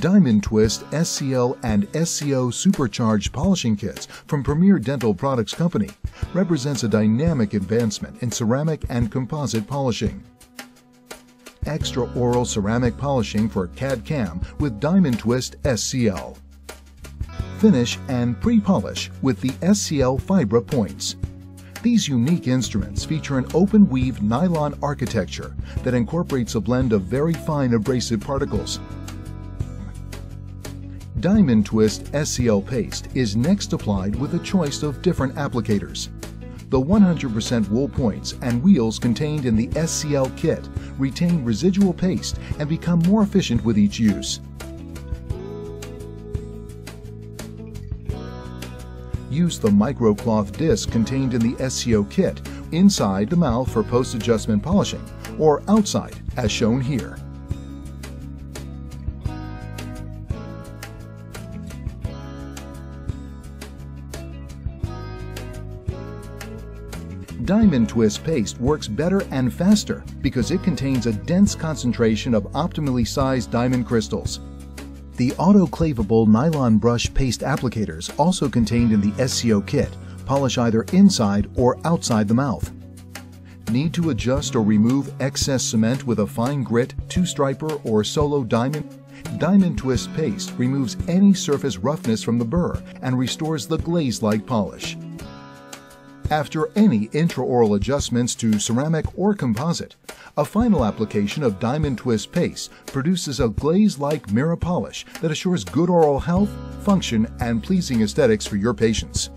Diamond Twist SCL and SCO supercharged polishing kits from Premier Dental Products Company represents a dynamic advancement in ceramic and composite polishing. Extra-orale ceramic polishing for CAD/CAM with Diamond Twist SCL. Finish and pre-polish with the SCL Fibra points. These unique instruments feature an open weave nylon architecture that incorporates a blend of very fine abrasive particles. Diamond Twist SCL paste is next applied with a choice of different applicators. The 100% wool points and wheels contained in the SCL kit retain residual paste and become more efficient with each use. Use the microcloth disc contained in the SCO kit inside the mouth for post-adjustment polishing or outside as shown here. Diamond Twist paste works better and faster because it contains a dense concentration of optimally sized diamond crystals. The autoclavable nylon brush paste applicators also contained in the SCO kit polish either inside or outside the mouth. Need to adjust or remove excess cement with a fine grit, two-striper, or solo diamond? Diamond Twist paste removes any surface roughness from the burr and restores the glaze-like polish. After any intraoral adjustments to ceramic or composite, a final application of Diamond Twist paste produces a glaze-like mirror polish that assures good oral health, function, and pleasing aesthetics for your patients.